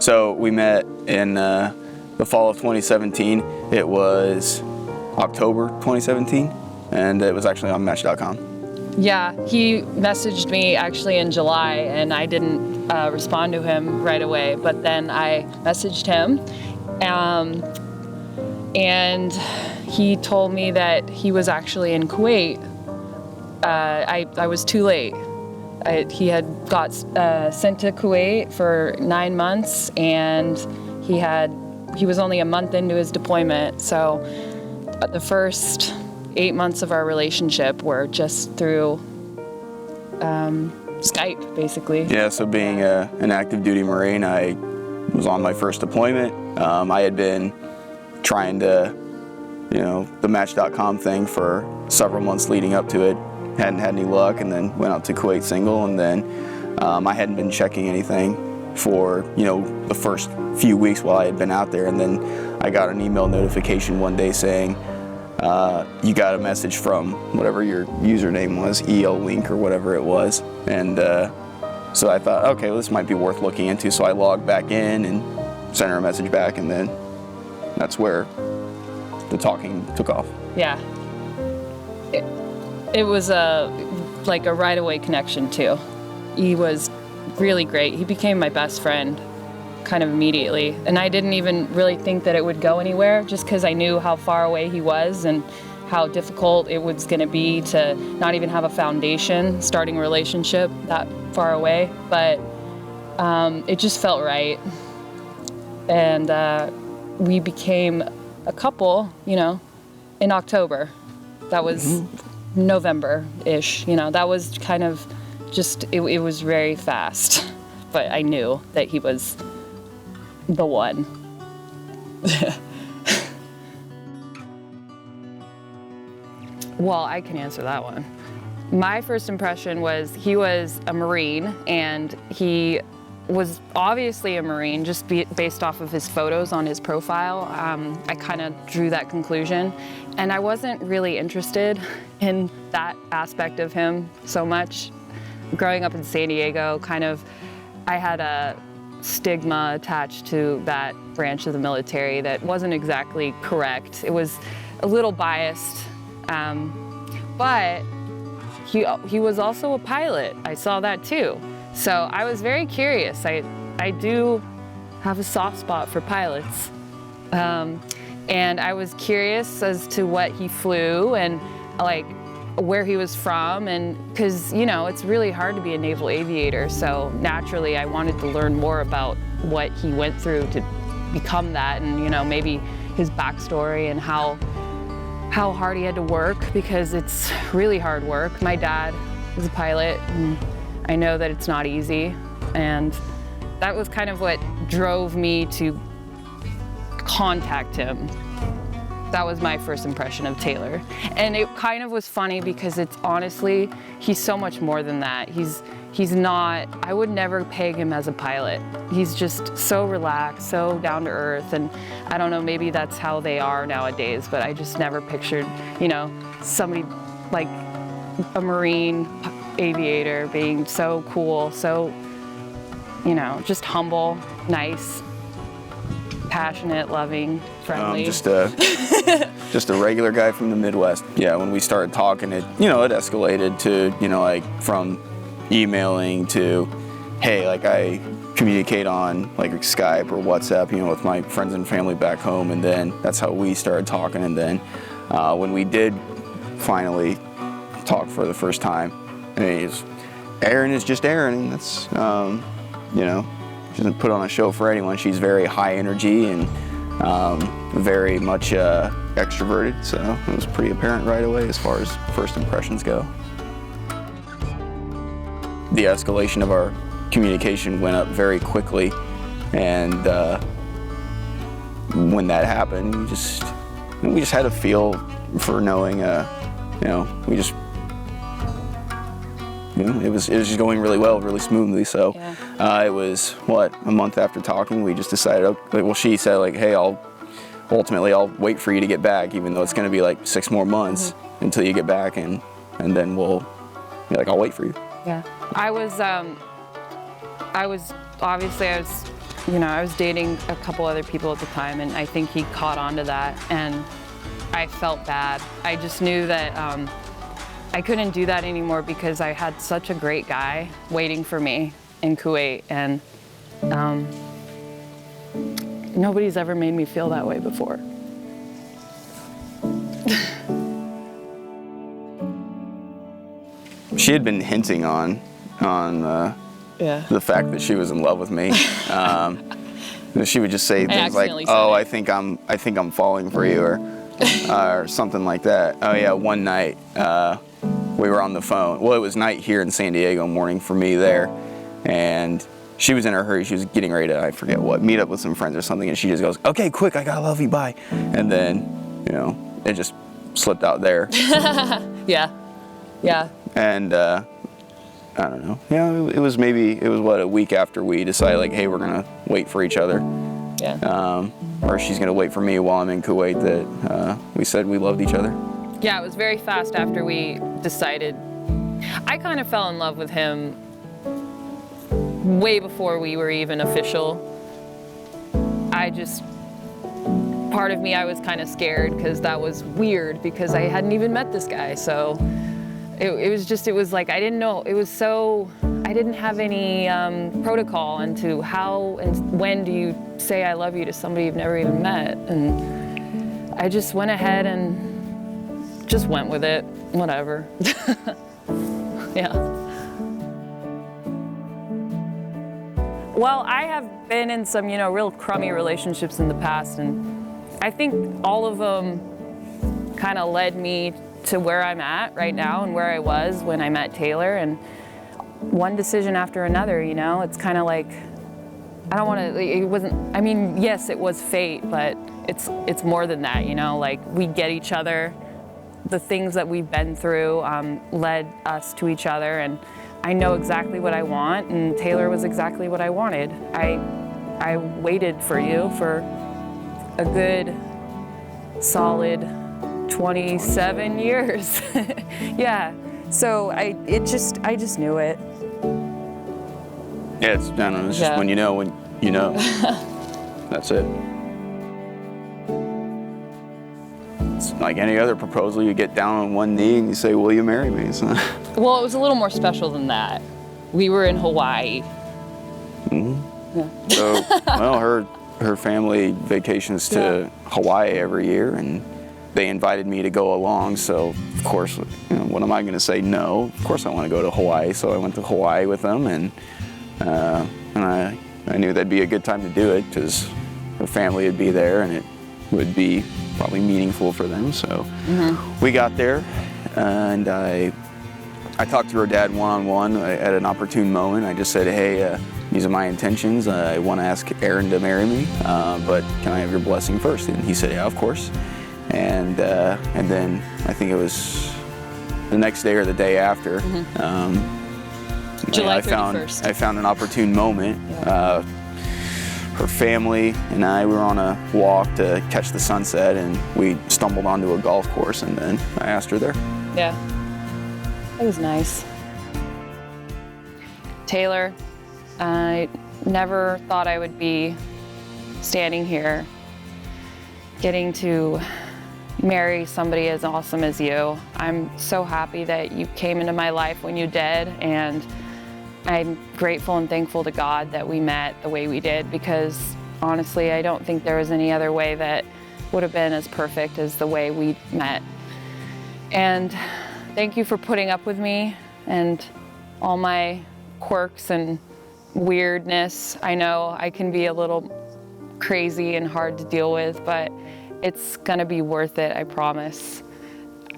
So we met in the fall of 2017. It was October 2017, and it was actually on Match.com. Yeah, he messaged me actually in July, and I didn't respond to him right away, but then I messaged him, and he told me that he was actually in Kuwait. I was too late. He had got sent to Kuwait for 9 months, and he was only a month into his deployment, so the first 8 months of our relationship were just through Skype, basically. Yeah, so being an active duty Marine, I was on my first deployment. I had been trying to, the Match.com thing for several months leading up to it. Hadn't had any luck, and then went out to Kuwait single, and then I hadn't been checking anything for, the first few weeks while I had been out there, and then I got an email notification one day saying, you got a message from whatever your username was, EL Link or whatever it was. And so I thought, okay, well, this might be worth looking into. So I logged back in and sent her a message back, and then that's where the talking took off. Yeah. It was like a right-away connection too. He was really great. He became my best friend kind of immediately, and I didn't even really think that it would go anywhere, just because I knew how far away he was and how difficult it was going to be to not even have a foundation starting a relationship that far away. But it just felt right, and we became a couple, in October. That was November-ish. That was kind of just it was very fast, but I knew that he was the one. Well, I can answer that one. My first impression was he was a Marine, and he was obviously a Marine just based off of his photos on his profile. I kind of drew that conclusion, and I wasn't really interested in that aspect of him so much. Growing up in San Diego, I had a stigma attached to that branch of the military that wasn't exactly correct. It was a little biased, but he was also a pilot. I saw that too. So I was very curious. I do have a soft spot for pilots. And I was curious as to what he flew and where he was from, and because it's really hard to be a naval aviator, so naturally I wanted to learn more about what he went through to become that, and maybe his backstory and how hard he had to work, because it's really hard work. My dad is a pilot, and I know that it's not easy, and that was kind of what drove me to contact him. That was my first impression of Taylor. And it kind of was funny because he's so much more than that. He's not, I would never peg him as a pilot. He's just so relaxed, so down to earth, and I don't know, maybe that's how they are nowadays, but I just never pictured, somebody like a Marine aviator being so cool, so, just humble, nice, passionate, loving, friendly. Just a regular guy from the Midwest. Yeah, when we started talking, it escalated to, from emailing to, hey, I communicate on Skype or WhatsApp, with my friends and family back home, and then that's how we started talking. And then when we did finally talk for the first time, Erin is just Erin, and that's, she doesn't put on a show for anyone. She's very high energy and very much extroverted, so it was pretty apparent right away as far as first impressions go. The escalation of our communication went up very quickly, and when that happened, we just had a feel for knowing, it was just going really well, really smoothly. So yeah. It was, a month after talking, we just decided, she said, hey, I'll wait for you to get back, even though it's going to be 6 more months until you get back, and then we'll be I'll wait for you. Yeah. I was you know, I was dating a couple other people at the time, and I think he caught on to that, and I felt bad. I just knew that I couldn't do that anymore because I had such a great guy waiting for me in Kuwait, and nobody's ever made me feel that way before. She had been hinting on the fact that she was in love with me. She would just say things like, "Oh, I think I'm falling for you," or something like that. Oh yeah, one night we were on the phone. Well, it was night here in San Diego, morning for me there, and she was in a hurry. She was getting ready to, I forget what, meet up with some friends or something, and she just goes, "Okay, quick, I gotta love you, bye." And then, you know, it just slipped out there. Yeah. And I don't know. Yeah, it was what, a week after we decided, like, hey, we're gonna wait for each other. Yeah. Or she's gonna wait for me while I'm in Kuwait, that we said we loved each other. Yeah, it was very fast after we decided. I kind of fell in love with him way before we were even official. Part of me, I was kind of scared because that was weird because I hadn't even met this guy. So it was like, I didn't know, I didn't have any protocol into how and when do you say I love you to somebody you've never even met. And I just went ahead and just went with it, whatever. Yeah. Well, I have been in some, real crummy relationships in the past, and I think all of them kind of led me to where I'm at right now and where I was when I met Taylor, and one decision after another, it's kind of like, I don't want to, it wasn't, I mean, yes, it was fate, but it's more than that, like we get each other. The things that we've been through led us to each other, and I know exactly what I want, and Taylor was exactly what I wanted. I waited for you for a good, solid 27 years. Yeah, so I just knew it. Yeah, I don't know, it's just when you know, That's it. It's like any other proposal, you get down on one knee and you say, "Will you marry me?" So. Well, it was a little more special than that. We were in Hawaii. Mm-hmm. Yeah. So, well, her family vacations to Hawaii every year, and they invited me to go along. So, of course, what am I going to say no? Of course, I want to go to Hawaii. So I went to Hawaii with them, and I knew that'd be a good time to do it because her family would be there, and it would be probably meaningful for them. So we got there, and I talked to her dad one-on-one at an opportune moment. I just said, "Hey, these are my intentions. I want to ask Erin to marry me, but can I have your blessing first?" And he said, "Yeah, of course." And then I think it was the next day or the day after. July 31st. I found an opportune moment. Her family and I were on a walk to catch the sunset, and we stumbled onto a golf course, and then I asked her there. Yeah, it was nice. Taylor, I never thought I would be standing here getting to marry somebody as awesome as you. I'm so happy that you came into my life when you did, and I'm grateful and thankful to God that we met the way we did, because honestly, I don't think there was any other way that would have been as perfect as the way we met. And thank you for putting up with me and all my quirks and weirdness. I know I can be a little crazy and hard to deal with, but it's gonna be worth it, I promise.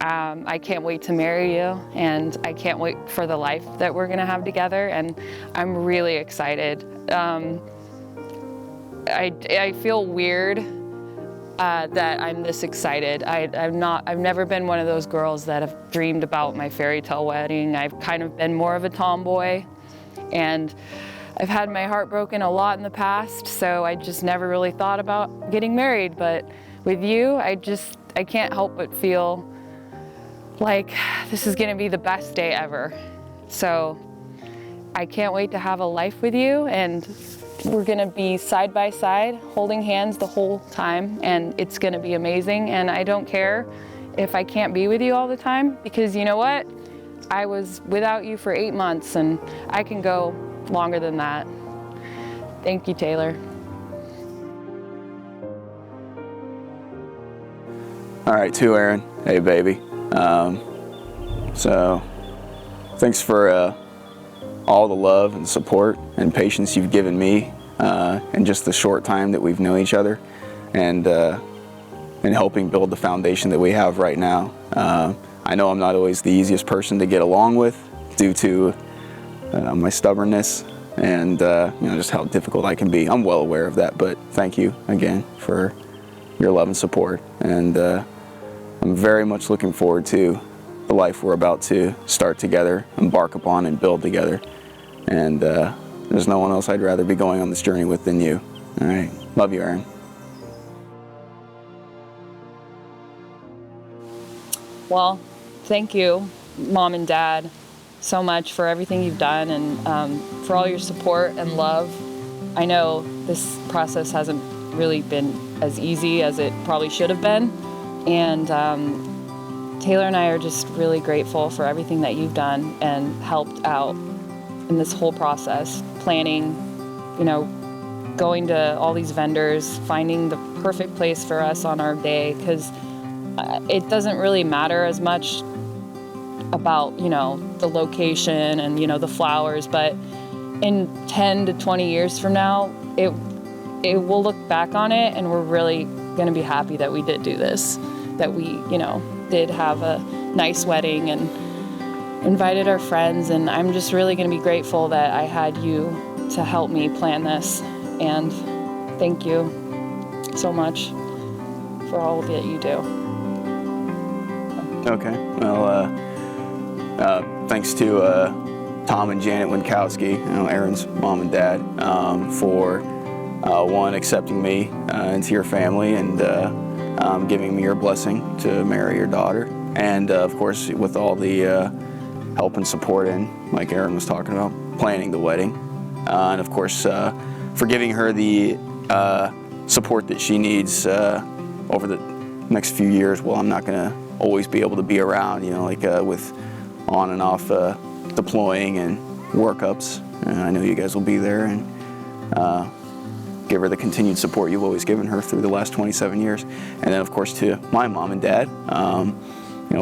I can't wait to marry you, and I can't wait for the life that we're gonna have together, and I'm really excited. I feel weird that I'm this excited. I've never been one of those girls that have dreamed about my fairy tale wedding. I've kind of been more of a tomboy, and I've had my heart broken a lot in the past, so I just never really thought about getting married. But with you, I can't help but feel like this is gonna be the best day ever. So I can't wait to have a life with you, and we're gonna be side by side, holding hands the whole time, and it's gonna be amazing. And I don't care if I can't be with you all the time, because you know what? I was without you for 8 months, and I can go longer than that. Thank you, Taylor. All right, to Erin. Hey, baby. So thanks for all the love and support and patience you've given me in just the short time that we've known each other, and helping build the foundation that we have right now. I know I'm not always the easiest person to get along with due to my stubbornness and just how difficult I can be. I'm well aware of that, but thank you again for your love and support, and I'm very much looking forward to the life we're about to start together, embark upon, and build together. And there's no one else I'd rather be going on this journey with than you. All right, love you, Erin. Well, thank you, Mom and Dad, so much for everything you've done, and for all your support and love. I know this process hasn't really been as easy as it probably should have been, and Taylor and I are just really grateful for everything that you've done and helped out in this whole process, planning, going to all these vendors, finding the perfect place for us on our day, because it doesn't really matter as much about, the location and, the flowers, but in 10 to 20 years from now, it will look back on it and we're really going to be happy that we did do this, that we, did have a nice wedding and invited our friends, and I'm just really going to be grateful that I had you to help me plan this, and thank you so much for all that you do. Okay, well, thanks to Tom and Janet Winkowski, Erin's mom and dad, for one, accepting me into your family and giving me your blessing to marry your daughter, and of course with all the help and support in, like Erin was talking about, planning the wedding, and of course for giving her the support that she needs over the next few years. Well, I'm not gonna always be able to be around, with on and off deploying and workups. I know you guys will be there, and give her the continued support you've always given her through the last 27 years. And then of course to my mom and dad,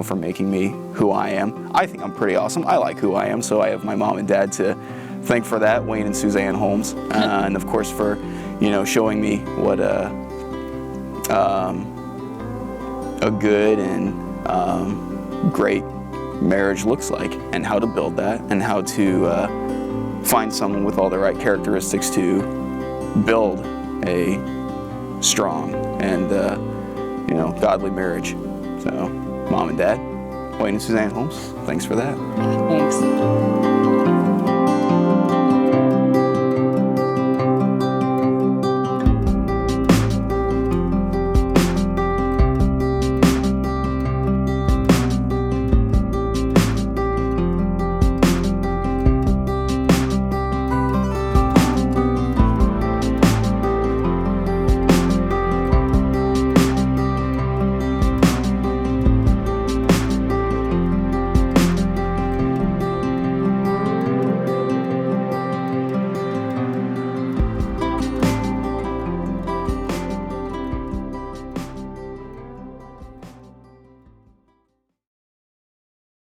for making me who I am. I think I'm pretty awesome. I like who I am, so I have my mom and dad to thank for that, Wayne and Suzanne Holmes, and of course for, showing me what a good and great marriage looks like, and how to build that, and how to find someone with all the right characteristics to build a strong and godly marriage. So, Mom and Dad, Wayne and Suzanne Holmes, thanks for that. Thanks.